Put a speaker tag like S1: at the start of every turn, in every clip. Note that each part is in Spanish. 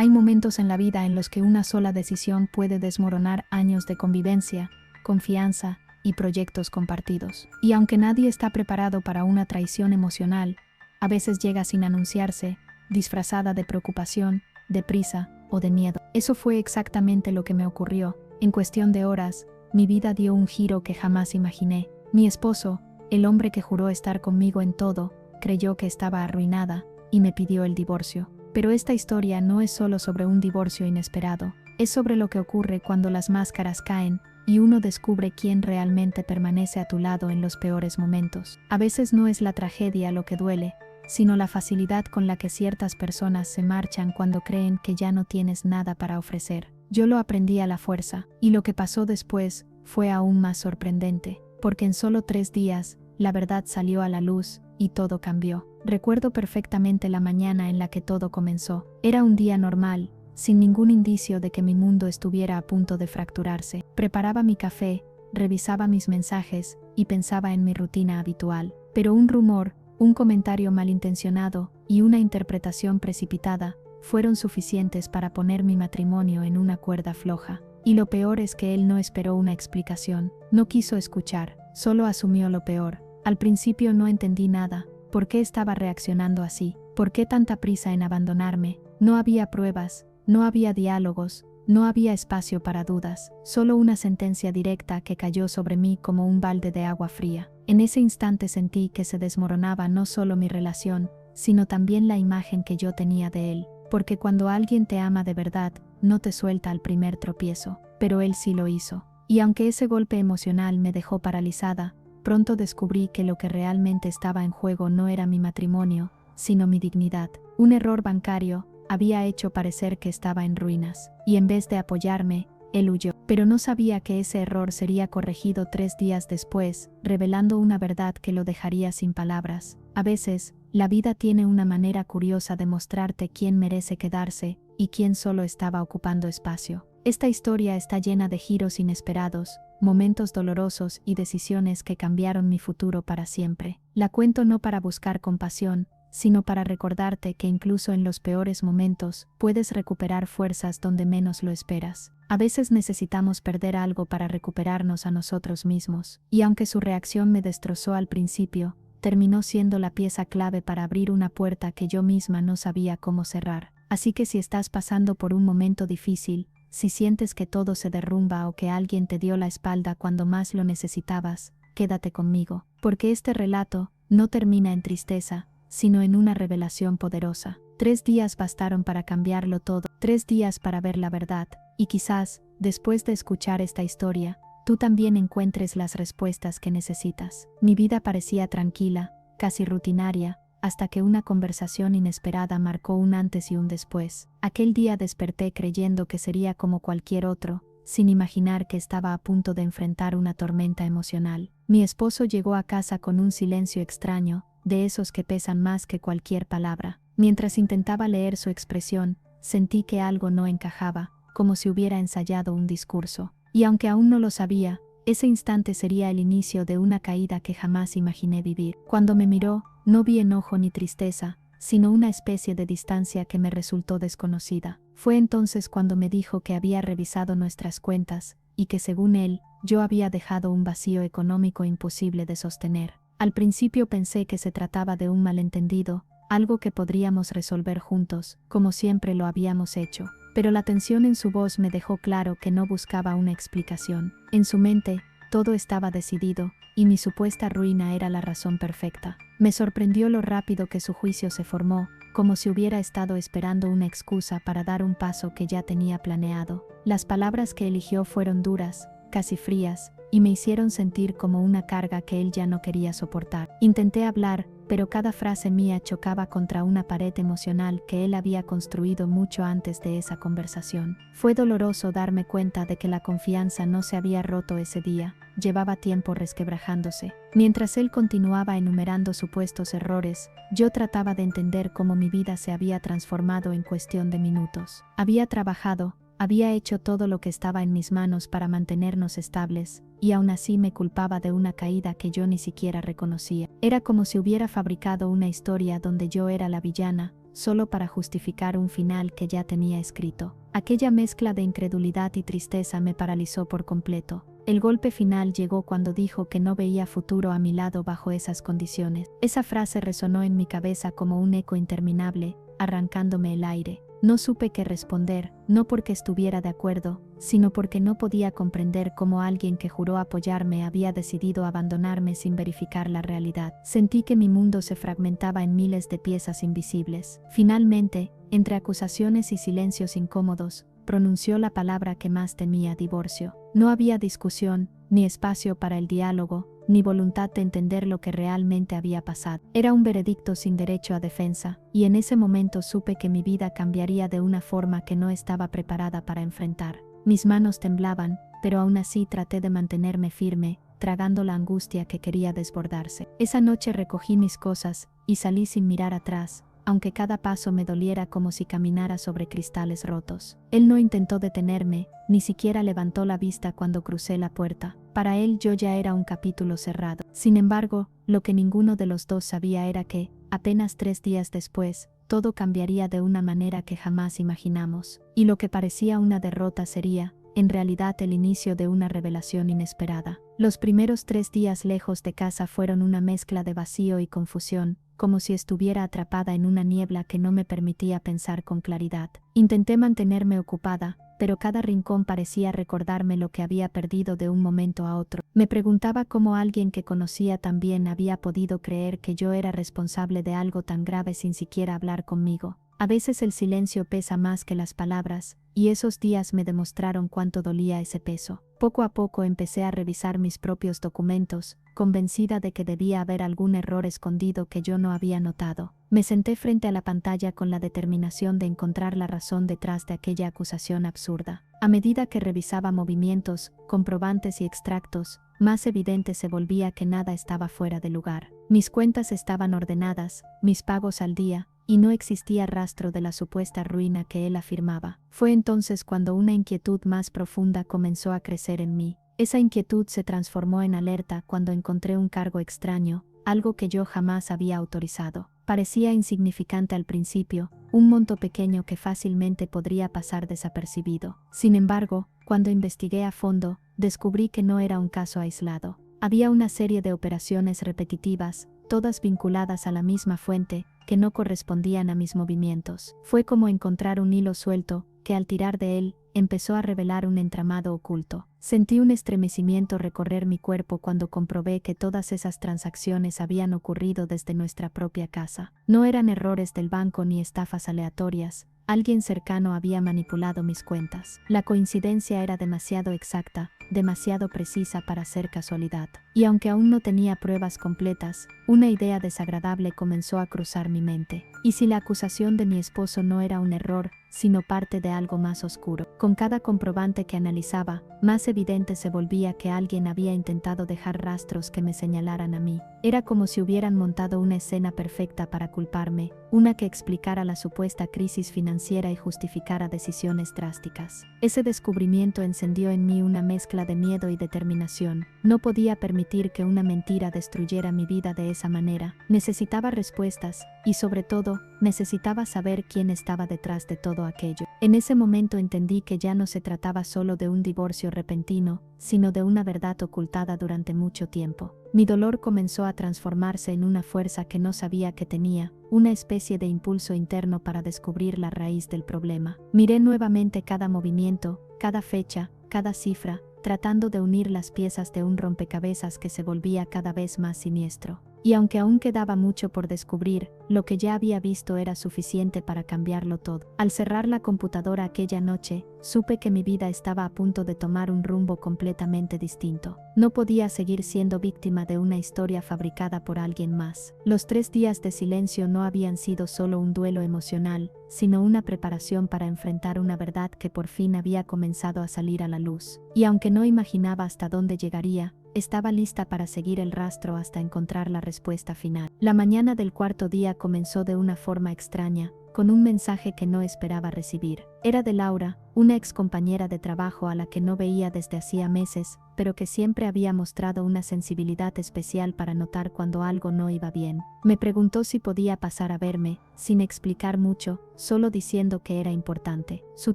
S1: Hay momentos en la vida en los que una sola decisión puede desmoronar años de convivencia, confianza y proyectos compartidos. Y aunque nadie está preparado para una traición emocional, a veces llega sin anunciarse, disfrazada de preocupación, de prisa o de miedo. Eso fue exactamente lo que me ocurrió. En cuestión de horas, mi vida dio un giro que jamás imaginé. Mi esposo, el hombre que juró estar conmigo en todo, creyó que estaba arruinada y me pidió el divorcio. Pero esta historia no es solo sobre un divorcio inesperado, es sobre lo que ocurre cuando las máscaras caen y uno descubre quién realmente permanece a tu lado en los peores momentos. A veces no es la tragedia lo que duele, sino la facilidad con la que ciertas personas se marchan cuando creen que ya no tienes nada para ofrecer. Yo lo aprendí a la fuerza, y lo que pasó después fue aún más sorprendente, porque en solo 3 días, la verdad salió a la luz y todo cambió. Recuerdo perfectamente la mañana en la que todo comenzó. Era un día normal, sin ningún indicio de que mi mundo estuviera a punto de fracturarse. Preparaba mi café, revisaba mis mensajes y pensaba en mi rutina habitual. Pero un rumor, un comentario malintencionado y una interpretación precipitada fueron suficientes para poner mi matrimonio en una cuerda floja. Y lo peor es que él no esperó una explicación, no quiso escuchar, solo asumió lo peor. Al principio no entendí nada. ¿Por qué estaba reaccionando así? ¿Por qué tanta prisa en abandonarme? No había pruebas, no había diálogos, no había espacio para dudas, solo una sentencia directa que cayó sobre mí como un balde de agua fría. En ese instante sentí que se desmoronaba no solo mi relación, sino también la imagen que yo tenía de él, porque cuando alguien te ama de verdad, no te suelta al primer tropiezo, pero él sí lo hizo. Y aunque ese golpe emocional me dejó paralizada, pronto descubrí que lo que realmente estaba en juego no era mi matrimonio, sino mi dignidad. Un error bancario había hecho parecer que estaba en ruinas, y en vez de apoyarme, él huyó. Pero no sabía que ese error sería corregido 3 días después, revelando una verdad que lo dejaría sin palabras. A veces, la vida tiene una manera curiosa de mostrarte quién merece quedarse y quién solo estaba ocupando espacio. Esta historia está llena de giros inesperados, momentos dolorosos y decisiones que cambiaron mi futuro para siempre. La cuento no para buscar compasión, sino para recordarte que incluso en los peores momentos puedes recuperar fuerzas donde menos lo esperas. A veces necesitamos perder algo para recuperarnos a nosotros mismos, y aunque su reacción me destrozó al principio, terminó siendo la pieza clave para abrir una puerta que yo misma no sabía cómo cerrar. Así que si estás pasando por un momento difícil, si sientes que todo se derrumba o que alguien te dio la espalda cuando más lo necesitabas, quédate conmigo, porque este relato no termina en tristeza, sino en una revelación poderosa. 3 días bastaron para cambiarlo todo, 3 días para ver la verdad, y quizás, después de escuchar esta historia, tú también encuentres las respuestas que necesitas. Mi vida parecía tranquila, casi rutinaria, hasta que una conversación inesperada marcó un antes y un después. Aquel día desperté creyendo que sería como cualquier otro, sin imaginar que estaba a punto de enfrentar una tormenta emocional. Mi esposo llegó a casa con un silencio extraño, de esos que pesan más que cualquier palabra. Mientras intentaba leer su expresión, sentí que algo no encajaba, como si hubiera ensayado un discurso. Y aunque aún no lo sabía, ese instante sería el inicio de una caída que jamás imaginé vivir. Cuando me miró, no vi enojo ni tristeza, sino una especie de distancia que me resultó desconocida. Fue entonces cuando me dijo que había revisado nuestras cuentas, y que según él, yo había dejado un vacío económico imposible de sostener. Al principio pensé que se trataba de un malentendido, algo que podríamos resolver juntos, como siempre lo habíamos hecho. Pero la tensión en su voz me dejó claro que no buscaba una explicación. En su mente, todo estaba decidido, y mi supuesta ruina era la razón perfecta. Me sorprendió lo rápido que su juicio se formó, como si hubiera estado esperando una excusa para dar un paso que ya tenía planeado. Las palabras que eligió fueron duras, casi frías, y me hicieron sentir como una carga que él ya no quería soportar. Intenté hablar, pero cada frase mía chocaba contra una pared emocional que él había construido mucho antes de esa conversación. Fue doloroso darme cuenta de que la confianza no se había roto ese día, llevaba tiempo resquebrajándose. Mientras él continuaba enumerando supuestos errores, yo trataba de entender cómo mi vida se había transformado en cuestión de minutos. Había trabajado, había hecho todo lo que estaba en mis manos para mantenernos estables, y aún así me culpaba de una caída que yo ni siquiera reconocía. Era como si hubiera fabricado una historia donde yo era la villana, solo para justificar un final que ya tenía escrito. Aquella mezcla de incredulidad y tristeza me paralizó por completo. El golpe final llegó cuando dijo que no veía futuro a mi lado bajo esas condiciones. Esa frase resonó en mi cabeza como un eco interminable, arrancándome el aire. No supe qué responder, no porque estuviera de acuerdo, sino porque no podía comprender cómo alguien que juró apoyarme había decidido abandonarme sin verificar la realidad. Sentí que mi mundo se fragmentaba en miles de piezas invisibles. Finalmente, entre acusaciones y silencios incómodos, pronunció la palabra que más temía: divorcio. No había discusión, ni espacio para el diálogo, ni voluntad de entender lo que realmente había pasado. Era un veredicto sin derecho a defensa, y en ese momento supe que mi vida cambiaría de una forma que no estaba preparada para enfrentar. Mis manos temblaban, pero aún así traté de mantenerme firme, tragando la angustia que quería desbordarse. Esa noche recogí mis cosas, y salí sin mirar atrás, aunque cada paso me doliera como si caminara sobre cristales rotos. Él no intentó detenerme, ni siquiera levantó la vista cuando crucé la puerta. Para él yo ya era un capítulo cerrado. Sin embargo, lo que ninguno de los dos sabía era que, apenas 3 días después, todo cambiaría de una manera que jamás imaginamos. Y lo que parecía una derrota sería, en realidad, el inicio de una revelación inesperada. Los primeros 3 días lejos de casa fueron una mezcla de vacío y confusión, como si estuviera atrapada en una niebla que no me permitía pensar con claridad. Intenté mantenerme ocupada, pero cada rincón parecía recordarme lo que había perdido de un momento a otro. Me preguntaba cómo alguien que conocía tan bien había podido creer que yo era responsable de algo tan grave sin siquiera hablar conmigo. A veces el silencio pesa más que las palabras, y esos días me demostraron cuánto dolía ese peso. Poco a poco empecé a revisar mis propios documentos, convencida de que debía haber algún error escondido que yo no había notado. Me senté frente a la pantalla con la determinación de encontrar la razón detrás de aquella acusación absurda. A medida que revisaba movimientos, comprobantes y extractos, más evidente se volvía que nada estaba fuera de lugar. Mis cuentas estaban ordenadas, mis pagos al día, y no existía rastro de la supuesta ruina que él afirmaba. Fue entonces cuando una inquietud más profunda comenzó a crecer en mí. Esa inquietud se transformó en alerta cuando encontré un cargo extraño, algo que yo jamás había autorizado. Parecía insignificante al principio, un monto pequeño que fácilmente podría pasar desapercibido. Sin embargo, cuando investigué a fondo, descubrí que no era un caso aislado. Había una serie de operaciones repetitivas, todas vinculadas a la misma fuente, que no correspondían a mis movimientos. Fue como encontrar un hilo suelto, que al tirar de él, empezó a revelar un entramado oculto. Sentí un estremecimiento recorrer mi cuerpo cuando comprobé que todas esas transacciones habían ocurrido desde nuestra propia casa. No eran errores del banco ni estafas aleatorias. Alguien cercano había manipulado mis cuentas. La coincidencia era demasiado exacta, demasiado precisa para ser casualidad. Y aunque aún no tenía pruebas completas, una idea desagradable comenzó a cruzar mi mente. ¿Y si la acusación de mi esposo no era un error, sino parte de algo más oscuro? Con cada comprobante que analizaba, más evidente se volvía que alguien había intentado dejar rastros que me señalaran a mí. Era como si hubieran montado una escena perfecta para culparme, una que explicara la supuesta crisis financiera y justificara decisiones drásticas. Ese descubrimiento encendió en mí una mezcla de miedo y determinación. No podía permitir que una mentira destruyera mi vida de esa manera. Necesitaba respuestas, y sobre todo, necesitaba saber quién estaba detrás de todo aquello. En ese momento entendí que ya no se trataba solo de un divorcio repentino, sino de una verdad ocultada durante mucho tiempo. Mi dolor comenzó a transformarse en una fuerza que no sabía que tenía, una especie de impulso interno para descubrir la raíz del problema. Miré nuevamente cada movimiento, cada fecha, cada cifra, tratando de unir las piezas de un rompecabezas que se volvía cada vez más siniestro. Y aunque aún quedaba mucho por descubrir, lo que ya había visto era suficiente para cambiarlo todo. Al cerrar la computadora aquella noche, supe que mi vida estaba a punto de tomar un rumbo completamente distinto. No podía seguir siendo víctima de una historia fabricada por alguien más. Los 3 días de silencio no habían sido solo un duelo emocional, sino una preparación para enfrentar una verdad que por fin había comenzado a salir a la luz. Y aunque no imaginaba hasta dónde llegaría, estaba lista para seguir el rastro hasta encontrar la respuesta final. La mañana del 4.º día comenzó de una forma extraña, con un mensaje que no esperaba recibir. Era de Laura, una ex compañera de trabajo a la que no veía desde hacía meses, pero que siempre había mostrado una sensibilidad especial para notar cuando algo no iba bien. Me preguntó si podía pasar a verme, sin explicar mucho, solo diciendo que era importante. Su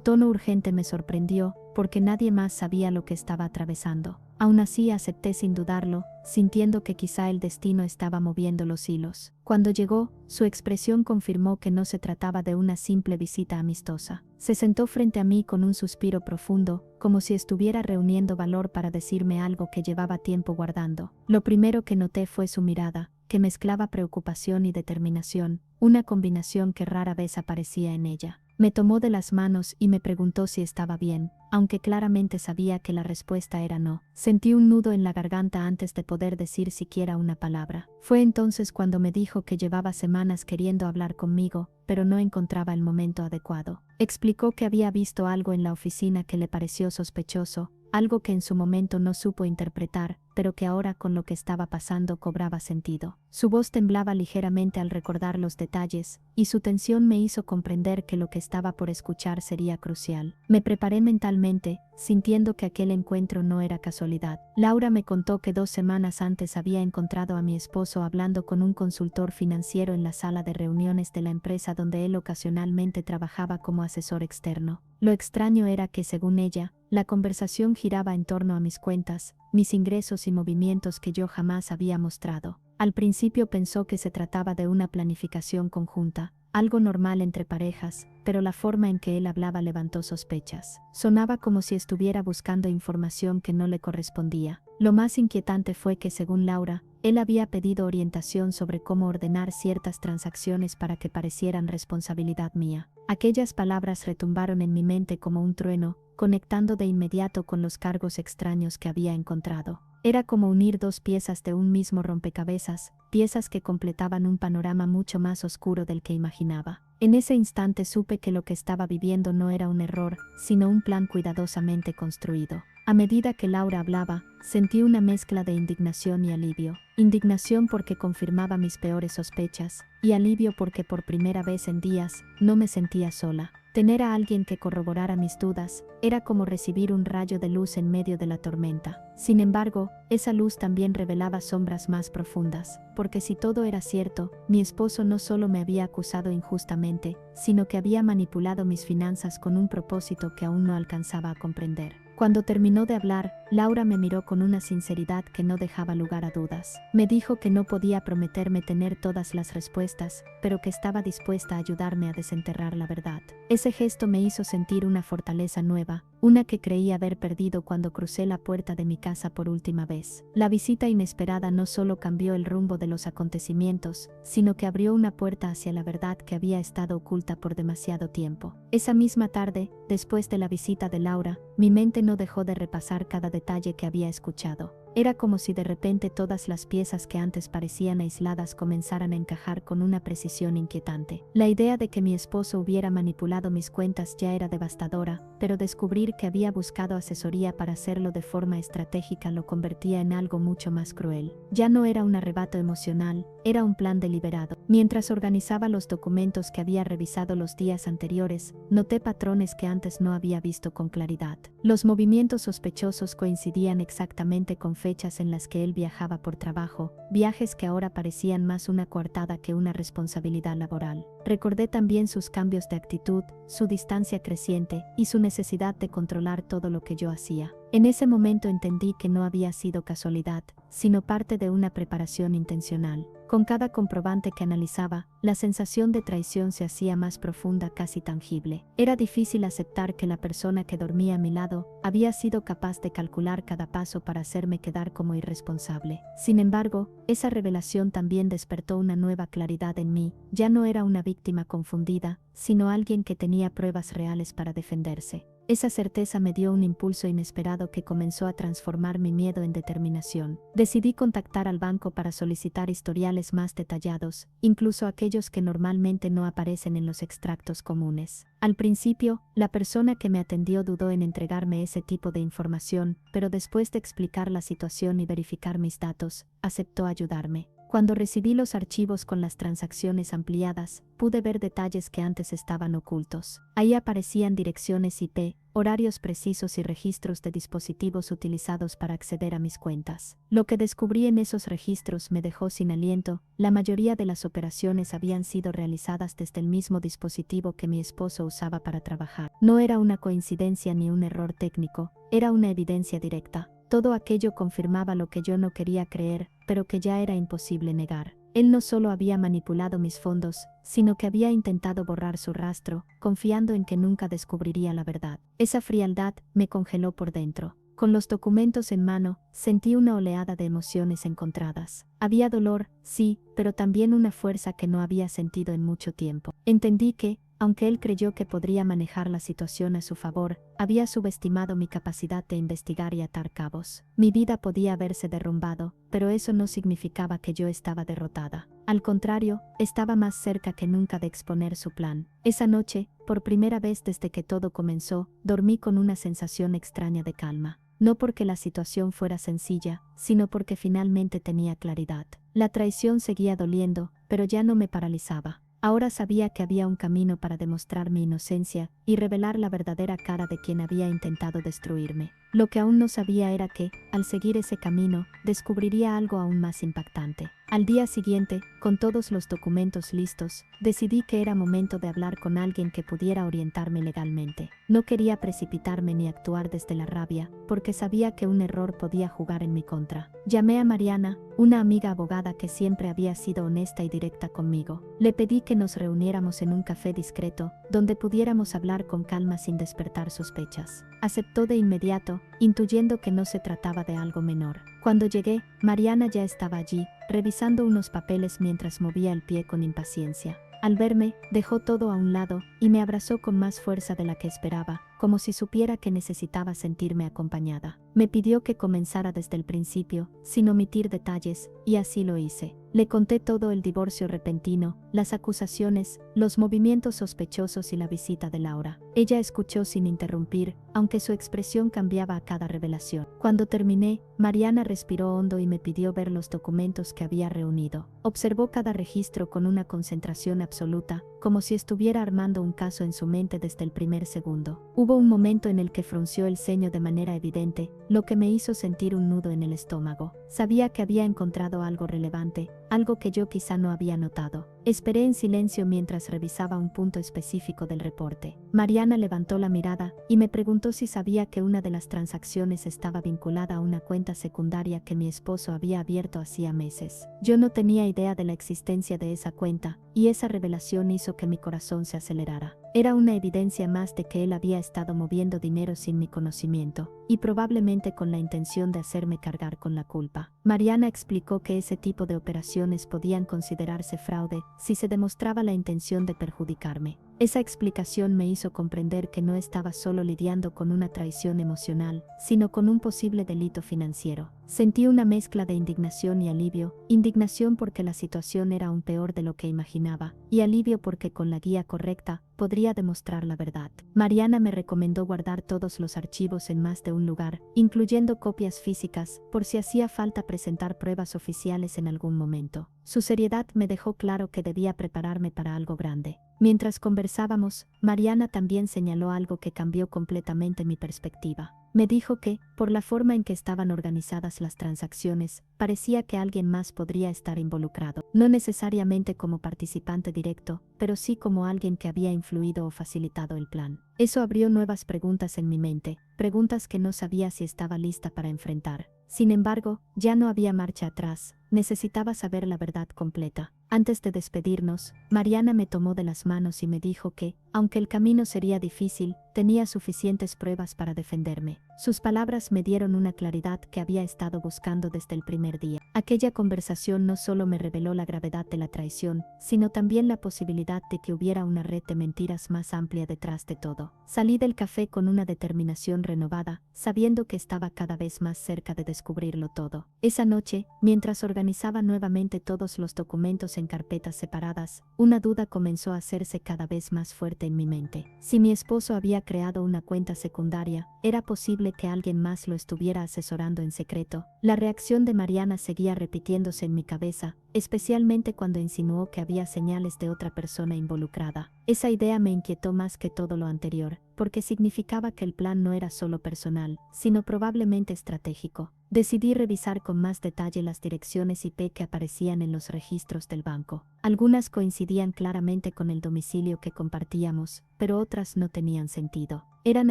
S1: tono urgente me sorprendió, porque nadie más sabía lo que estaba atravesando. Aún así acepté sin dudarlo, sintiendo que quizá el destino estaba moviendo los hilos. Cuando llegó, su expresión confirmó que no se trataba de una simple visita amistosa. Se sentó frente a mí con un suspiro profundo, como si estuviera reuniendo valor para decirme algo que llevaba tiempo guardando. Lo primero que noté fue su mirada, que mezclaba preocupación y determinación, una combinación que rara vez aparecía en ella. Me tomó de las manos y me preguntó si estaba bien, aunque claramente sabía que la respuesta era no. Sentí un nudo en la garganta antes de poder decir siquiera una palabra. Fue entonces cuando me dijo que llevaba semanas queriendo hablar conmigo, pero no encontraba el momento adecuado. Explicó que había visto algo en la oficina que le pareció sospechoso, algo que en su momento no supo interpretar, pero que ahora con lo que estaba pasando cobraba sentido. Su voz temblaba ligeramente al recordar los detalles, y su tensión me hizo comprender que lo que estaba por escuchar sería crucial. Me preparé mentalmente, sintiendo que aquel encuentro no era casualidad. Laura me contó que 2 semanas antes había encontrado a mi esposo hablando con un consultor financiero en la sala de reuniones de la empresa donde él ocasionalmente trabajaba como asesor externo. Lo extraño era que, según ella, la conversación giraba en torno a mis cuentas, mis ingresos y movimientos que yo jamás había mostrado. Al principio pensó que se trataba de una planificación conjunta, algo normal entre parejas, pero la forma en que él hablaba levantó sospechas. Sonaba como si estuviera buscando información que no le correspondía. Lo más inquietante fue que, según Laura, él había pedido orientación sobre cómo ordenar ciertas transacciones para que parecieran responsabilidad mía. Aquellas palabras retumbaron en mi mente como un trueno, conectando de inmediato con los cargos extraños que había encontrado. Era como unir 2 piezas de un mismo rompecabezas, piezas que completaban un panorama mucho más oscuro del que imaginaba. En ese instante supe que lo que estaba viviendo no era un error, sino un plan cuidadosamente construido. A medida que Laura hablaba, sentí una mezcla de indignación y alivio. Indignación porque confirmaba mis peores sospechas, y alivio porque por primera vez en días, no me sentía sola. Tener a alguien que corroborara mis dudas, era como recibir un rayo de luz en medio de la tormenta. Sin embargo, esa luz también revelaba sombras más profundas, porque si todo era cierto, mi esposo no solo me había acusado injustamente, sino que había manipulado mis finanzas con un propósito que aún no alcanzaba a comprender. Cuando terminó de hablar, Laura me miró con una sinceridad que no dejaba lugar a dudas. Me dijo que no podía prometerme tener todas las respuestas, pero que estaba dispuesta a ayudarme a desenterrar la verdad. Ese gesto me hizo sentir una fortaleza nueva, una que creí haber perdido cuando crucé la puerta de mi casa por última vez. La visita inesperada no solo cambió el rumbo de los acontecimientos, sino que abrió una puerta hacia la verdad que había estado oculta por demasiado tiempo. Esa misma tarde, después de la visita de Laura, mi mente no dejó de repasar cada detalle que había escuchado. Era como si de repente todas las piezas que antes parecían aisladas comenzaran a encajar con una precisión inquietante. La idea de que mi esposo hubiera manipulado mis cuentas ya era devastadora, pero descubrir que había buscado asesoría para hacerlo de forma estratégica lo convertía en algo mucho más cruel. Ya no era un arrebato emocional, era un plan deliberado. Mientras organizaba los documentos que había revisado los días anteriores, noté patrones que antes no había visto con claridad. Los movimientos sospechosos coincidían exactamente con fechas en las que él viajaba por trabajo, viajes que ahora parecían más una coartada que una responsabilidad laboral. Recordé también sus cambios de actitud, su distancia creciente y su necesidad de controlar todo lo que yo hacía. En ese momento entendí que no había sido casualidad, sino parte de una preparación intencional. Con cada comprobante que analizaba, la sensación de traición se hacía más profunda, casi tangible. Era difícil aceptar que la persona que dormía a mi lado había sido capaz de calcular cada paso para hacerme quedar como irresponsable. Sin embargo, esa revelación también despertó una nueva claridad en mí. Ya no era una víctima confundida, sino alguien que tenía pruebas reales para defenderse. Esa certeza me dio un impulso inesperado que comenzó a transformar mi miedo en determinación. Decidí contactar al banco para solicitar historiales más detallados, incluso aquellos que normalmente no aparecen en los extractos comunes. Al principio, la persona que me atendió dudó en entregarme ese tipo de información, pero después de explicar la situación y verificar mis datos, aceptó ayudarme. Cuando recibí los archivos con las transacciones ampliadas, pude ver detalles que antes estaban ocultos. Ahí aparecían direcciones IP, horarios precisos y registros de dispositivos utilizados para acceder a mis cuentas. Lo que descubrí en esos registros me dejó sin aliento. La mayoría de las operaciones habían sido realizadas desde el mismo dispositivo que mi esposo usaba para trabajar. No era una coincidencia ni un error técnico, era una evidencia directa. Todo aquello confirmaba lo que yo no quería creer, pero que ya era imposible negar. Él no solo había manipulado mis fondos, sino que había intentado borrar su rastro, confiando en que nunca descubriría la verdad. Esa frialdad me congeló por dentro. Con los documentos en mano, sentí una oleada de emociones encontradas. Había dolor, sí, pero también una fuerza que no había sentido en mucho tiempo. Entendí que, aunque él creyó que podría manejar la situación a su favor, había subestimado mi capacidad de investigar y atar cabos. Mi vida podía haberse derrumbado, pero eso no significaba que yo estaba derrotada. Al contrario, estaba más cerca que nunca de exponer su plan. Esa noche, por primera vez desde que todo comenzó, dormí con una sensación extraña de calma. No porque la situación fuera sencilla, sino porque finalmente tenía claridad. La traición seguía doliendo, pero ya no me paralizaba. Ahora sabía que había un camino para demostrar mi inocencia y revelar la verdadera cara de quien había intentado destruirme. Lo que aún no sabía era que, al seguir ese camino, descubriría algo aún más impactante. Al día siguiente, con todos los documentos listos, decidí que era momento de hablar con alguien que pudiera orientarme legalmente. No quería precipitarme ni actuar desde la rabia, porque sabía que un error podía jugar en mi contra. Llamé a Mariana, una amiga abogada que siempre había sido honesta y directa conmigo. Le pedí que nos reuniéramos en un café discreto, donde pudiéramos hablar con calma sin despertar sospechas. Aceptó de inmediato, intuyendo que no se trataba de algo menor. Cuando llegué, Mariana ya estaba allí, revisando unos papeles mientras movía el pie con impaciencia. Al verme, dejó todo a un lado y me abrazó con más fuerza de la que esperaba, como si supiera que necesitaba sentirme acompañada. Me pidió que comenzara desde el principio, sin omitir detalles, y así lo hice. Le conté todo: el divorcio repentino, las acusaciones, los movimientos sospechosos y la visita de Laura. Ella escuchó sin interrumpir, aunque su expresión cambiaba a cada revelación. Cuando terminé, Mariana respiró hondo y me pidió ver los documentos que había reunido. Observó cada registro con una concentración absoluta, como si estuviera armando un caso en su mente desde el primer segundo. Hubo un momento en el que frunció el ceño de manera evidente, lo que me hizo sentir un nudo en el estómago. Sabía que había encontrado algo relevante, algo que yo quizá no había notado. Esperé en silencio mientras revisaba un punto específico del reporte. Mariana levantó la mirada y me preguntó si sabía que una de las transacciones estaba vinculada a una cuenta secundaria que mi esposo había abierto hacía meses. Yo no tenía idea de la existencia de esa cuenta, y esa revelación hizo que mi corazón se acelerara. Era una evidencia más de que él había estado moviendo dinero sin mi conocimiento, y probablemente con la intención de hacerme cargar con la culpa. Mariana explicó que ese tipo de operaciones podían considerarse fraude si se demostraba la intención de perjudicarme. Esa explicación me hizo comprender que no estaba solo lidiando con una traición emocional, sino con un posible delito financiero. Sentí una mezcla de indignación y alivio: indignación porque la situación era aún peor de lo que imaginaba, y alivio porque con la guía correcta, podría demostrar la verdad. Mariana me recomendó guardar todos los archivos en más de un lugar, incluyendo copias físicas, por si hacía falta presentar pruebas oficiales en algún momento. Su seriedad me dejó claro que debía prepararme para algo grande. Mientras conversábamos, Mariana también señaló algo que cambió completamente mi perspectiva. Me dijo que, por la forma en que estaban organizadas las transacciones, parecía que alguien más podría estar involucrado. No necesariamente como participante directo, pero sí como alguien que había influido o facilitado el plan. Eso abrió nuevas preguntas en mi mente, preguntas que no sabía si estaba lista para enfrentar. Sin embargo, ya no había marcha atrás, necesitaba saber la verdad completa. Antes de despedirnos, Mariana me tomó de las manos y me dijo que, aunque el camino sería difícil, tenía suficientes pruebas para defenderme. Sus palabras me dieron una claridad que había estado buscando desde el primer día. Aquella conversación no solo me reveló la gravedad de la traición, sino también la posibilidad de que hubiera una red de mentiras más amplia detrás de todo. Salí del café con una determinación renovada, sabiendo que estaba cada vez más cerca de descubrirlo todo. Esa noche, mientras organizaba nuevamente todos los documentos en carpetas separadas, una duda comenzó a hacerse cada vez más fuerte en mi mente. Si mi esposo había creado una cuenta secundaria, ¿era posible que alguien más lo estuviera asesorando en secreto? La reacción de Mariana seguía repitiéndose en mi cabeza:
S2: especialmente cuando insinuó que había señales de otra persona involucrada. Esa idea me inquietó más que todo lo anterior, porque significaba que el plan no era solo personal, sino probablemente estratégico. Decidí revisar con más detalle las direcciones IP que aparecían en los registros del banco. Algunas coincidían claramente con el domicilio que compartíamos, pero otras no tenían sentido. Eran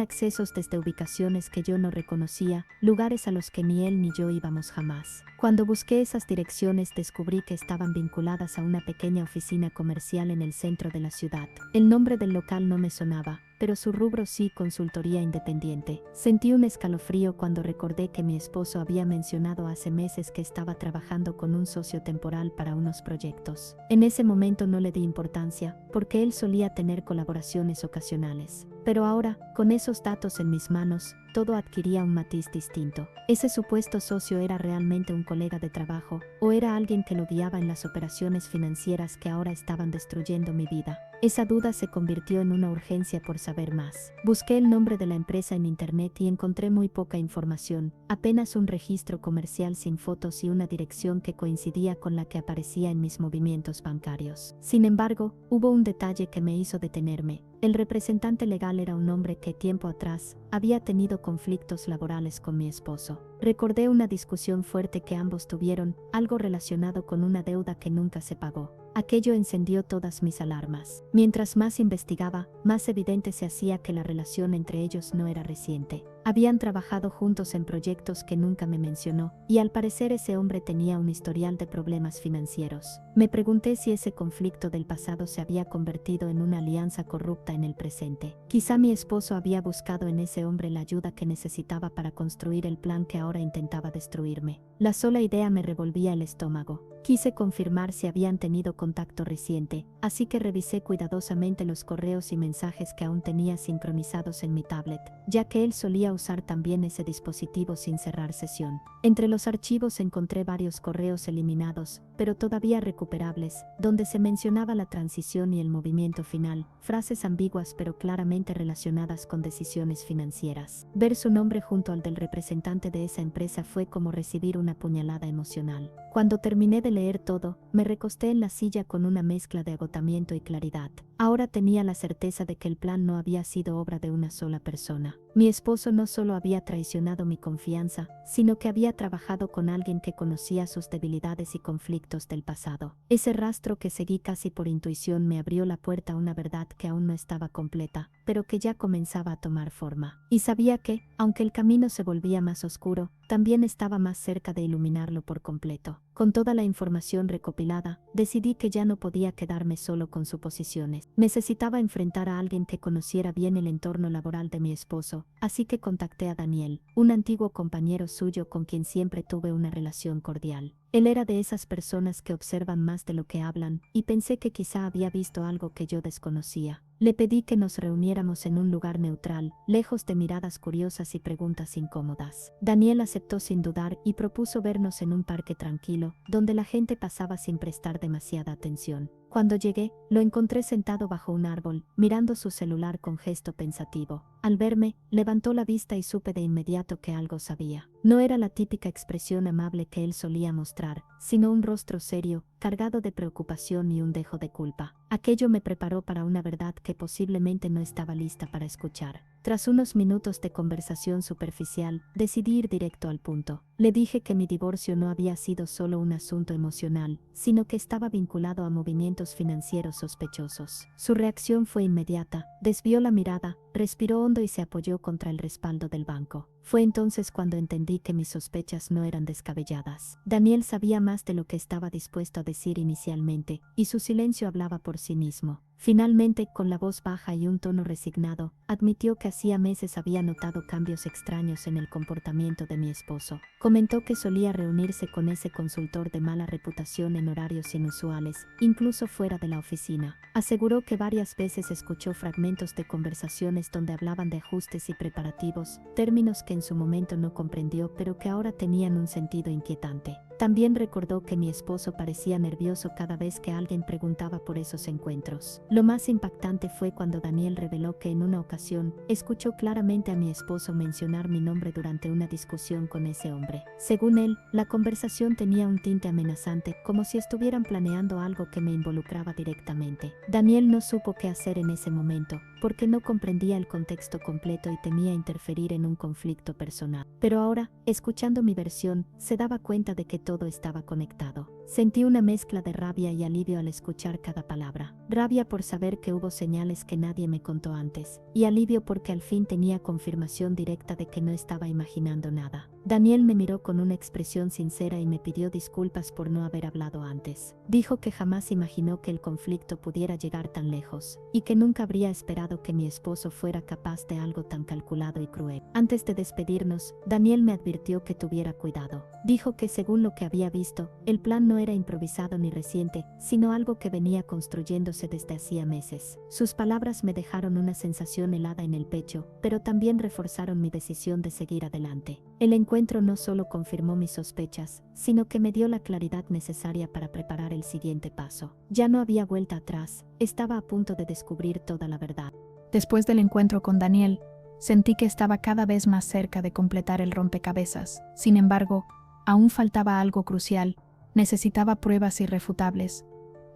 S2: accesos desde ubicaciones que yo no reconocía, lugares a los que ni él ni yo íbamos jamás. Cuando busqué esas direcciones descubrí que estaban vinculadas a una pequeña oficina comercial en el centro de la ciudad. El nombre del local no me sonaba, pero su rubro sí: consultoría independiente. Sentí un escalofrío cuando recordé que mi esposo había mencionado hace meses que estaba trabajando con un socio temporal para unos proyectos. En ese momento no le di importancia, porque él solía tener colaboraciones ocasionales. Pero ahora, con esos datos en mis manos, todo adquiría un matiz distinto. ¿Ese supuesto socio era realmente un colega de trabajo, o era alguien que lo guiaba en las operaciones financieras que ahora estaban destruyendo mi vida? Esa duda se convirtió en una urgencia por saber más. Busqué el nombre de la empresa en internet y encontré muy poca información, apenas un registro comercial sin fotos y una dirección que coincidía con la que aparecía en mis movimientos bancarios. Sin embargo, hubo un detalle que me hizo detenerme. El representante legal era un hombre que tiempo atrás había tenido conflictos laborales con mi esposo. Recordé una discusión fuerte que ambos tuvieron, algo relacionado con una deuda que nunca se pagó. Aquello encendió todas mis alarmas. Mientras más investigaba, más evidente se hacía que la relación entre ellos no era reciente. Habían trabajado juntos en proyectos que nunca me mencionó, y al parecer ese hombre tenía un historial de problemas financieros. Me pregunté si ese conflicto del pasado se había convertido en una alianza corrupta en el presente. Quizá mi esposo había buscado en ese hombre la ayuda que necesitaba para construir el plan que ahora intentaba destruirme. La sola idea me revolvía el estómago. Quise confirmar si habían tenido contacto reciente, así que revisé cuidadosamente los correos y mensajes que aún tenía sincronizados en mi tablet, ya que él solía usar también ese dispositivo sin cerrar sesión. Entre los archivos encontré varios correos eliminados, pero todavía recuperables, donde se mencionaba la transición y el movimiento final, frases ambiguas pero claramente relacionadas con decisiones financieras. Ver su nombre junto al del representante de esa empresa fue como recibir una puñalada emocional. Cuando terminé de leer todo, me recosté en la silla con una mezcla de agotamiento y claridad. Ahora tenía la certeza de que el plan no había sido obra de una sola persona. Mi esposo no solo había traicionado mi confianza, sino que había trabajado con alguien que conocía sus debilidades y conflictos del pasado. Ese rastro que seguí casi por intuición me abrió la puerta a una verdad que aún no estaba completa, pero que ya comenzaba a tomar forma. Y sabía que, aunque el camino se volvía más oscuro, también estaba más cerca de iluminarlo por completo. Con toda la información recopilada, decidí que ya no podía quedarme solo con suposiciones. Necesitaba enfrentar a alguien que conociera bien el entorno laboral de mi esposo, así que contacté a Daniel, un antiguo compañero suyo con quien siempre tuve una relación cordial. Él era de esas personas que observan más de lo que hablan, y pensé que quizá había visto algo que yo desconocía. Le pedí que nos reuniéramos en un lugar neutral, lejos de miradas curiosas y preguntas incómodas. Daniel aceptó sin dudar y propuso vernos en un parque tranquilo, donde la gente pasaba sin prestar demasiada atención. Cuando llegué, lo encontré sentado bajo un árbol, mirando su celular con gesto pensativo. Al verme, levantó la vista y supe de inmediato que algo sabía. No era la típica expresión amable que él solía mostrar, sino un rostro serio, cargado de preocupación y un dejo de culpa. Aquello me preparó para una verdad que posiblemente no estaba lista para escuchar. Tras unos minutos de conversación superficial, decidí ir directo al punto. Le dije que mi divorcio no había sido solo un asunto emocional, sino que estaba vinculado a movimientos financieros sospechosos. Su reacción fue inmediata, desvió la mirada, respiró hondo y se apoyó contra el respaldo del banco. Fue entonces cuando entendí que mis sospechas no eran descabelladas. Daniel sabía más de lo que estaba dispuesto a decir inicialmente, y su silencio hablaba por sí mismo. Finalmente, con la voz baja y un tono resignado, admitió que hacía meses había notado cambios extraños en el comportamiento de mi esposo. Comentó que solía reunirse con ese consultor de mala reputación en horarios inusuales, incluso fuera de la oficina. Aseguró que varias veces escuchó fragmentos de conversaciones donde hablaban de ajustes y preparativos, términos que en su momento no comprendió pero que ahora tenían un sentido inquietante. También recordó que mi esposo parecía nervioso cada vez que alguien preguntaba por esos encuentros. Lo más impactante fue cuando Daniel reveló que en una ocasión escuchó claramente a mi esposo mencionar mi nombre durante una discusión con ese hombre. Según él, la conversación tenía un tinte amenazante, como si estuvieran planeando algo que me involucraba directamente. Daniel no supo qué hacer en ese momento, porque no comprendía el contexto completo y temía interferir en un conflicto personal. Pero ahora, escuchando mi versión, se daba cuenta de que todo estaba conectado. Sentí una mezcla de rabia y alivio al escuchar cada palabra. Rabia por saber que hubo señales que nadie me contó antes, y alivio porque al fin tenía confirmación directa de que no estaba imaginando nada. Daniel me miró con una expresión sincera y me pidió disculpas por no haber hablado antes. Dijo que jamás imaginó que el conflicto pudiera llegar tan lejos, y que nunca habría esperado que mi esposo fuera capaz de algo tan calculado y cruel. Antes de despedirnos, Daniel me advirtió que tuviera cuidado. Dijo que según lo que había visto, el plan no era improvisado ni reciente, sino algo que venía construyéndose desde hacía meses. Sus palabras me dejaron una sensación helada en el pecho, pero también reforzaron mi decisión de seguir adelante. El encuentro no solo confirmó mis sospechas, sino que me dio la claridad necesaria para preparar el siguiente paso. Ya no había vuelta atrás, estaba a punto de descubrir toda la verdad.
S1: Después del encuentro con Daniel, sentí que estaba cada vez más cerca de completar el rompecabezas. Sin embargo, aún faltaba algo crucial. Necesitaba pruebas irrefutables.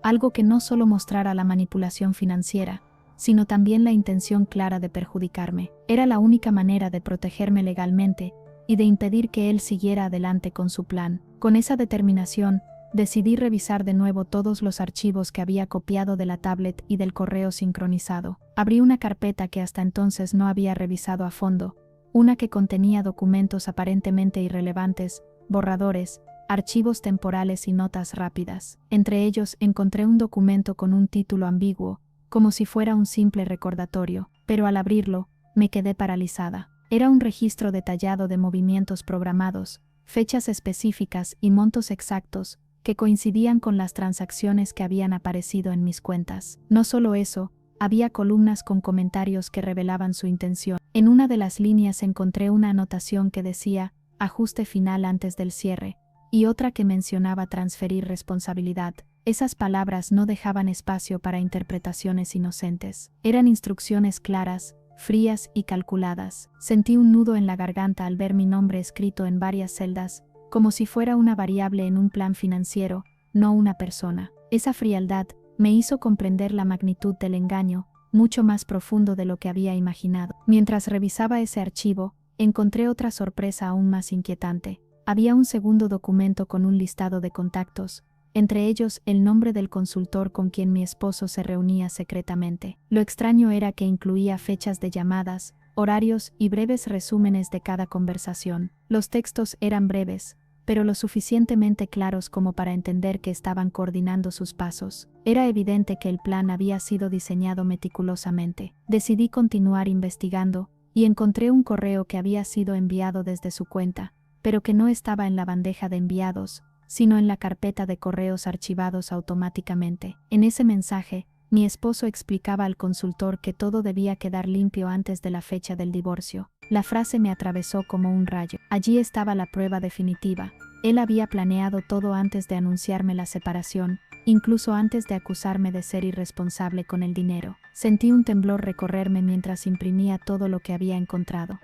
S1: Algo que no solo mostrara la manipulación financiera, sino también la intención clara de perjudicarme. Era la única manera de protegerme legalmente y de impedir que él siguiera adelante con su plan. Con esa determinación, decidí revisar de nuevo todos los archivos que había copiado de la tablet y del correo sincronizado. Abrí una carpeta que hasta entonces no había revisado a fondo, una que contenía documentos aparentemente irrelevantes, borradores, archivos temporales y notas rápidas. Entre ellos encontré un documento con un título ambiguo, como si fuera un simple recordatorio, pero al abrirlo, me quedé paralizada. Era un registro detallado de movimientos programados, fechas específicas y montos exactos, que coincidían con las transacciones que habían aparecido en mis cuentas. No solo eso, había columnas con comentarios que revelaban su intención. En una de las líneas encontré una anotación que decía, ajuste final antes del cierre, y otra que mencionaba transferir responsabilidad. Esas palabras no dejaban espacio para interpretaciones inocentes. Eran instrucciones claras, frías y calculadas. Sentí un nudo en la garganta al ver mi nombre escrito en varias celdas, como si fuera una variable en un plan financiero, no una persona. Esa frialdad me hizo comprender la magnitud del engaño, mucho más profundo de lo que había imaginado. Mientras revisaba ese archivo, encontré otra sorpresa aún más inquietante. Había un segundo documento con un listado de contactos, entre ellos el nombre del consultor con quien mi esposo se reunía secretamente. Lo extraño era que incluía fechas de llamadas, horarios y breves resúmenes de cada conversación. Los textos eran breves, pero lo suficientemente claros como para entender que estaban coordinando sus pasos. Era evidente que el plan había sido diseñado meticulosamente. Decidí continuar investigando, y encontré un correo que había sido enviado desde su cuenta, pero que no estaba en la bandeja de enviados, sino en la carpeta de correos archivados automáticamente. En ese mensaje, mi esposo explicaba al consultor que todo debía quedar limpio antes de la fecha del divorcio. La frase me atravesó como un rayo. Allí estaba la prueba definitiva. Él había planeado todo antes de anunciarme la separación, incluso antes de acusarme de ser irresponsable con el dinero. Sentí un temblor recorrerme mientras imprimía todo lo que había encontrado.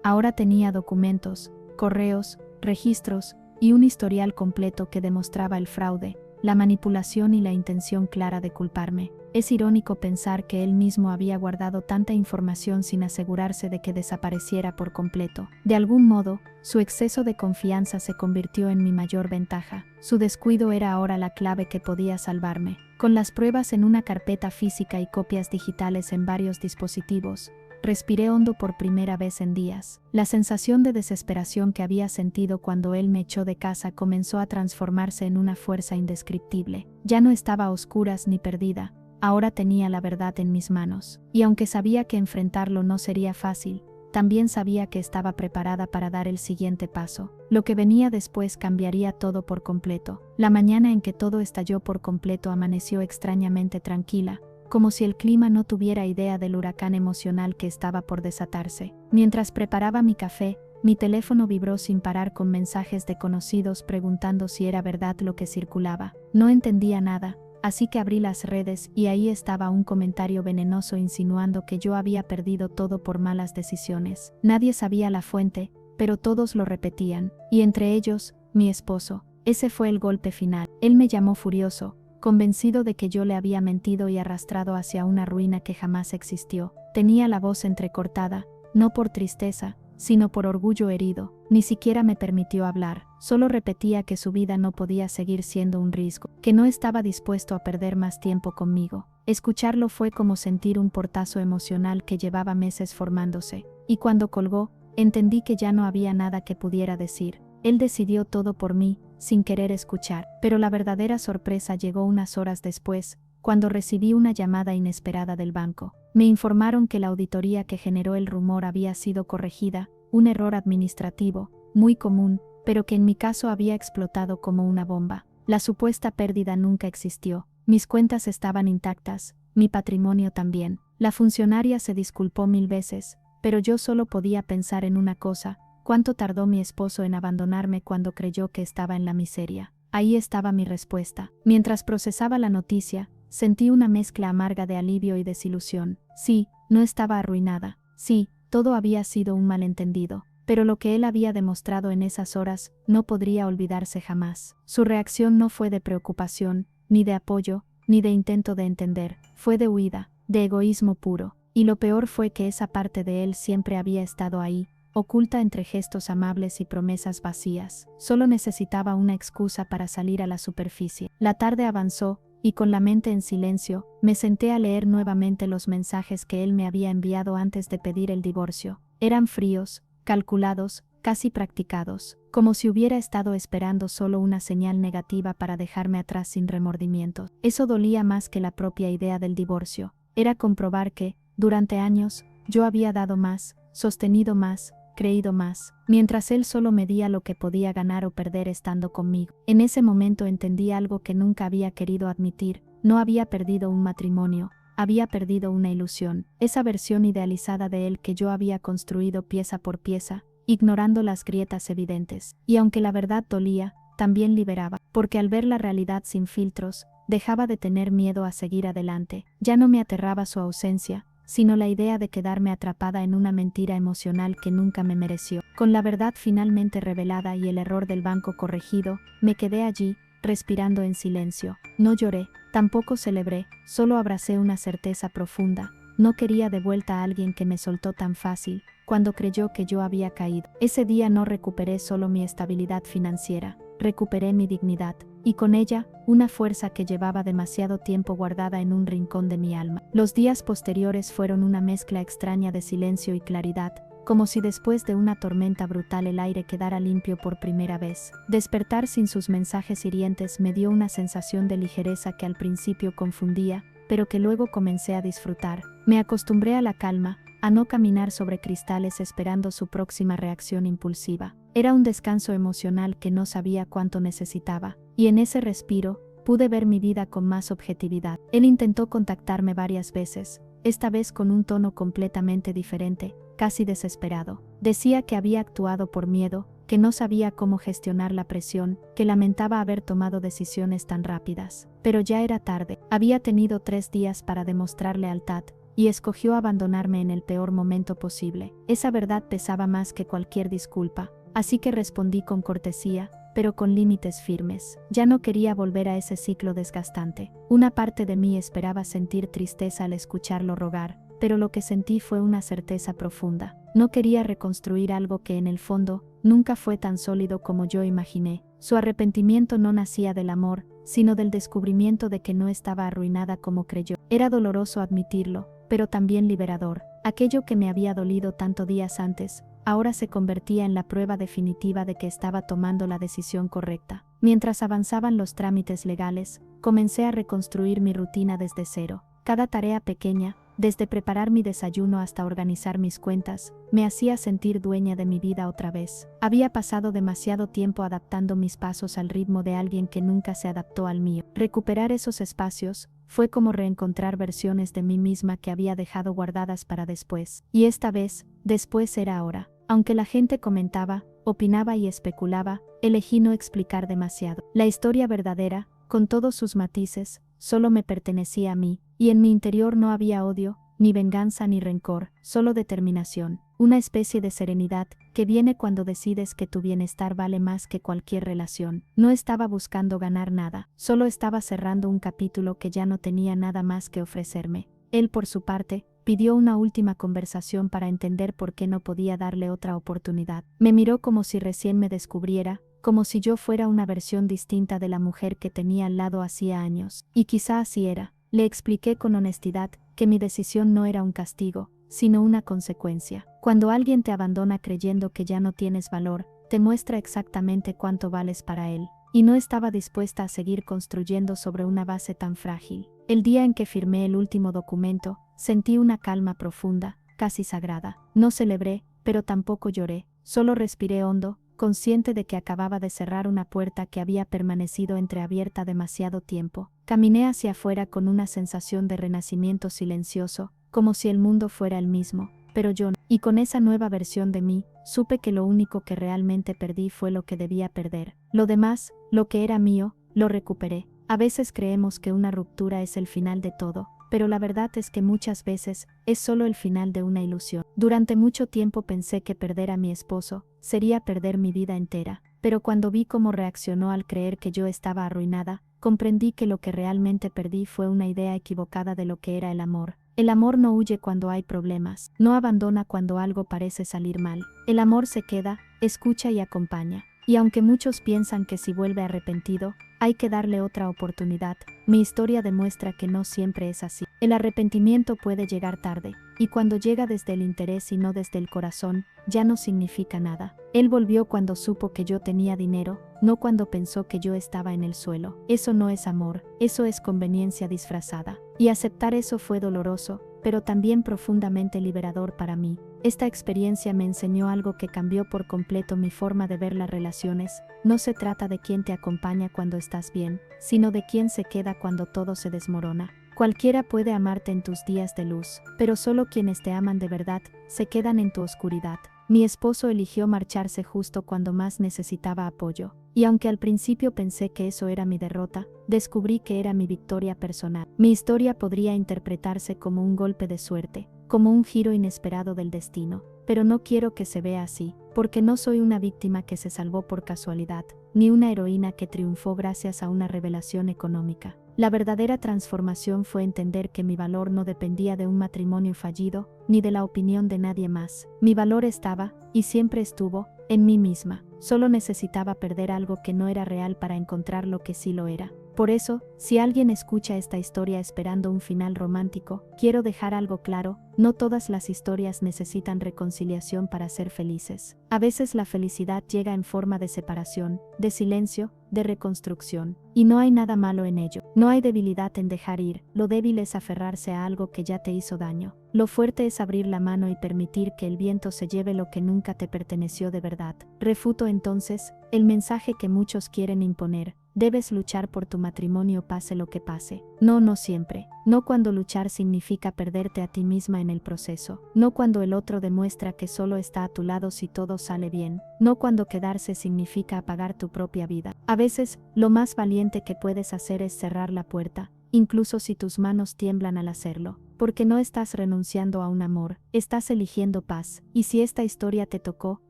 S1: Ahora tenía documentos, correos, registros y un historial completo que demostraba el fraude, la manipulación y la intención clara de culparme. Es irónico pensar que él mismo había guardado tanta información sin asegurarse de que desapareciera por completo. De algún modo, su exceso de confianza se convirtió en mi mayor ventaja. Su descuido era ahora la clave que podía salvarme. Con las pruebas en una carpeta física y copias digitales en varios dispositivos, respiré hondo por primera vez en días. La sensación de desesperación que había sentido cuando él me echó de casa comenzó a transformarse en una fuerza indescriptible. Ya no estaba a oscuras ni perdida, ahora tenía la verdad en mis manos. Y aunque sabía que enfrentarlo no sería fácil, también sabía que estaba preparada para dar el siguiente paso. Lo que venía después cambiaría todo por completo. La mañana en que todo estalló por completo amaneció extrañamente tranquila, como si el clima no tuviera idea del huracán emocional que estaba por desatarse. Mientras preparaba mi café, mi teléfono vibró sin parar con mensajes de conocidos preguntando si era verdad lo que circulaba. No entendía nada, así que abrí las redes y ahí estaba un comentario venenoso insinuando que yo había perdido todo por malas decisiones. Nadie sabía la fuente, pero todos lo repetían, y entre ellos, mi esposo. Ese fue el golpe final. Él me llamó furioso, convencido de que yo le había mentido y arrastrado hacia una ruina que jamás existió. Tenía la voz entrecortada, no por tristeza, sino por orgullo herido. Ni siquiera me permitió hablar, solo repetía que su vida no podía seguir siendo un riesgo, que no estaba dispuesto a perder más tiempo conmigo. Escucharlo fue como sentir un portazo emocional que llevaba meses formándose, y cuando colgó, entendí que ya no había nada que pudiera decir. Él decidió todo por mí, sin querer escuchar, pero la verdadera sorpresa llegó unas horas después, cuando recibí una llamada inesperada del banco. Me informaron que la auditoría que generó el rumor había sido corregida, un error administrativo, muy común, pero que en mi caso había explotado como una bomba. La supuesta pérdida nunca existió, mis cuentas estaban intactas, mi patrimonio también. La funcionaria se disculpó 1000 veces, pero yo solo podía pensar en una cosa: ¿cuánto tardó mi esposo en abandonarme cuando creyó que estaba en la miseria? Ahí estaba mi respuesta. Mientras procesaba la noticia, sentí una mezcla amarga de alivio y desilusión. Sí, no estaba arruinada. Sí, todo había sido un malentendido. Pero lo que él había demostrado en esas horas no podría olvidarse jamás. Su reacción no fue de preocupación, ni de apoyo, ni de intento de entender. Fue de huida, de egoísmo puro. Y lo peor fue que esa parte de él siempre había estado ahí, oculta entre gestos amables y promesas vacías. Solo necesitaba una excusa para salir a la superficie. La tarde avanzó, y con la mente en silencio, me senté a leer nuevamente los mensajes que él me había enviado antes de pedir el divorcio. Eran fríos, calculados, casi practicados, como si hubiera estado esperando solo una señal negativa para dejarme atrás sin remordimientos. Eso dolía más que la propia idea del divorcio. Era comprobar que, durante años, yo había dado más, sostenido más, creído más, mientras él solo medía lo que podía ganar o perder estando conmigo. En ese momento entendí algo que nunca había querido admitir: no había perdido un matrimonio, había perdido una ilusión, esa versión idealizada de él que yo había construido pieza por pieza, ignorando las grietas evidentes. Y aunque la verdad dolía, también liberaba, porque al ver la realidad sin filtros, dejaba de tener miedo a seguir adelante. Ya no me aterraba su ausencia, sino la idea de quedarme atrapada en una mentira emocional que nunca me mereció. Con la verdad finalmente revelada y el error del banco corregido, me quedé allí, respirando en silencio. No lloré, tampoco celebré, solo abracé una certeza profunda. No quería de vuelta a alguien que me soltó tan fácil, cuando creyó que yo había caído. Ese día no recuperé solo mi estabilidad financiera, recuperé mi dignidad, y con ella, una fuerza que llevaba demasiado tiempo guardada en un rincón de mi alma. Los días posteriores fueron una mezcla extraña de silencio y claridad, como si después de una tormenta brutal el aire quedara limpio por primera vez. Despertar sin sus mensajes hirientes me dio una sensación de ligereza que al principio confundía, pero que luego comencé a disfrutar. Me acostumbré a la calma, a no caminar sobre cristales esperando su próxima reacción impulsiva. Era un descanso emocional que no sabía cuánto necesitaba, y en ese respiro, pude ver mi vida con más objetividad. Él intentó contactarme varias veces, esta vez con un tono completamente diferente, casi desesperado. Decía que había actuado por miedo, que no sabía cómo gestionar la presión, que lamentaba haber tomado decisiones tan rápidas. Pero ya era tarde. Había tenido 3 días para demostrar lealtad, y escogió abandonarme en el peor momento posible. Esa verdad pesaba más que cualquier disculpa, así que respondí con cortesía, pero con límites firmes. Ya no quería volver a ese ciclo desgastante. Una parte de mí esperaba sentir tristeza al escucharlo rogar, pero lo que sentí fue una certeza profunda. No quería reconstruir algo que en el fondo nunca fue tan sólido como yo imaginé. Su arrepentimiento no nacía del amor, sino del descubrimiento de que no estaba arruinada como creyó. Era doloroso admitirlo, pero también liberador. Aquello que me había dolido tanto días antes, ahora se convertía en la prueba definitiva de que estaba tomando la decisión correcta. Mientras avanzaban los trámites legales, comencé a reconstruir mi rutina desde cero. Cada tarea pequeña, desde preparar mi desayuno hasta organizar mis cuentas, me hacía sentir dueña de mi vida otra vez. Había pasado demasiado tiempo adaptando mis pasos al ritmo de alguien que nunca se adaptó al mío. Recuperar esos espacios fue como reencontrar versiones de mí misma que había dejado guardadas para después. Y esta vez, después era ahora. Aunque la gente comentaba, opinaba y especulaba, elegí no explicar demasiado. La historia verdadera, con todos sus matices, solo me pertenecía a mí, y en mi interior no había odio, ni venganza ni rencor, solo determinación, una especie de serenidad que viene cuando decides que tu bienestar vale más que cualquier relación. No estaba buscando ganar nada, solo estaba cerrando un capítulo que ya no tenía nada más que ofrecerme. Él, por su parte, pidió una última conversación para entender por qué no podía darle otra oportunidad. Me miró como si recién me descubriera, como si yo fuera una versión distinta de la mujer que tenía al lado hacía años. Y quizá así era. Le expliqué con honestidad que mi decisión no era un castigo, sino una consecuencia. Cuando alguien te abandona creyendo que ya no tienes valor, te muestra exactamente cuánto vales para él. Y no estaba dispuesta a seguir construyendo sobre una base tan frágil. El día en que firmé el último documento, sentí una calma profunda, casi sagrada. No celebré, pero tampoco lloré, solo respiré hondo, consciente de que acababa de cerrar una puerta que había permanecido entreabierta demasiado tiempo. Caminé hacia afuera con una sensación de renacimiento silencioso, como si el mundo fuera el mismo, pero yo no. Y con esa nueva versión de mí, supe que lo único que realmente perdí fue lo que debía perder. Lo demás, lo que era mío, lo recuperé. A veces creemos que una ruptura es el final de todo, pero la verdad es que muchas veces es solo el final de una ilusión. Durante mucho tiempo pensé que perder a mi esposo sería perder mi vida entera, pero cuando vi cómo reaccionó al creer que yo estaba arruinada, comprendí que lo que realmente perdí fue una idea equivocada de lo que era el amor. El amor no huye cuando hay problemas, no abandona cuando algo parece salir mal. El amor se queda, escucha y acompaña. Y aunque muchos piensan que si vuelve arrepentido, hay que darle otra oportunidad, mi historia demuestra que no siempre es así. El arrepentimiento puede llegar tarde, y cuando llega desde el interés y no desde el corazón, ya no significa nada. Él volvió cuando supo que yo tenía dinero, no cuando pensó que yo estaba en el suelo. Eso no es amor, eso es conveniencia disfrazada. Y aceptar eso fue doloroso, pero también profundamente liberador para mí. Esta experiencia me enseñó algo que cambió por completo mi forma de ver las relaciones. No se trata de quién te acompaña cuando estás bien, sino de quién se queda cuando todo se desmorona. Cualquiera puede amarte en tus días de luz, pero solo quienes te aman de verdad se quedan en tu oscuridad. Mi esposo eligió marcharse justo cuando más necesitaba apoyo, y aunque al principio pensé que eso era mi derrota, descubrí que era mi victoria personal. Mi historia podría interpretarse como un golpe de suerte, como un giro inesperado del destino, pero no quiero que se vea así, porque no soy una víctima que se salvó por casualidad, ni una heroína que triunfó gracias a una revelación económica. La verdadera transformación fue entender que mi valor no dependía de un matrimonio fallido, ni de la opinión de nadie más. Mi valor estaba, y siempre estuvo, en mí misma. Solo necesitaba perder algo que no era real para encontrar lo que sí lo era. Por eso, si alguien escucha esta historia esperando un final romántico, quiero dejar algo claro: no todas las historias necesitan reconciliación para ser felices. A veces la felicidad llega en forma de separación, de silencio, de reconstrucción, y no hay nada malo en ello. No hay debilidad en dejar ir, lo débil es aferrarse a algo que ya te hizo daño. Lo fuerte es abrir la mano y permitir que el viento se lleve lo que nunca te perteneció de verdad. Refuto entonces el mensaje que muchos quieren imponer: debes luchar por tu matrimonio pase lo que pase. No, no siempre. No cuando luchar significa perderte a ti misma en el proceso. No cuando el otro demuestra que solo está a tu lado si todo sale bien. No cuando quedarse significa apagar tu propia vida. A veces, lo más valiente que puedes hacer es cerrar la puerta, incluso si tus manos tiemblan al hacerlo, porque no estás renunciando a un amor, estás eligiendo paz. Y si esta historia te tocó,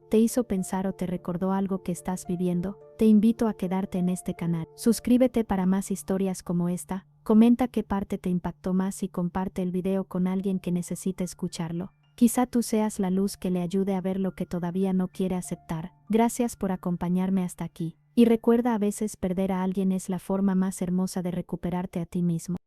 S1: te hizo pensar o te recordó algo que estás viviendo, te invito a quedarte en este canal. Suscríbete para más historias como esta, comenta qué parte te impactó más y comparte el video con alguien que necesite escucharlo. Quizá tú seas la luz que le ayude a ver lo que todavía no quiere aceptar. Gracias por acompañarme hasta aquí. Y recuerda, a veces perder a alguien es la forma más hermosa de recuperarte a ti mismo.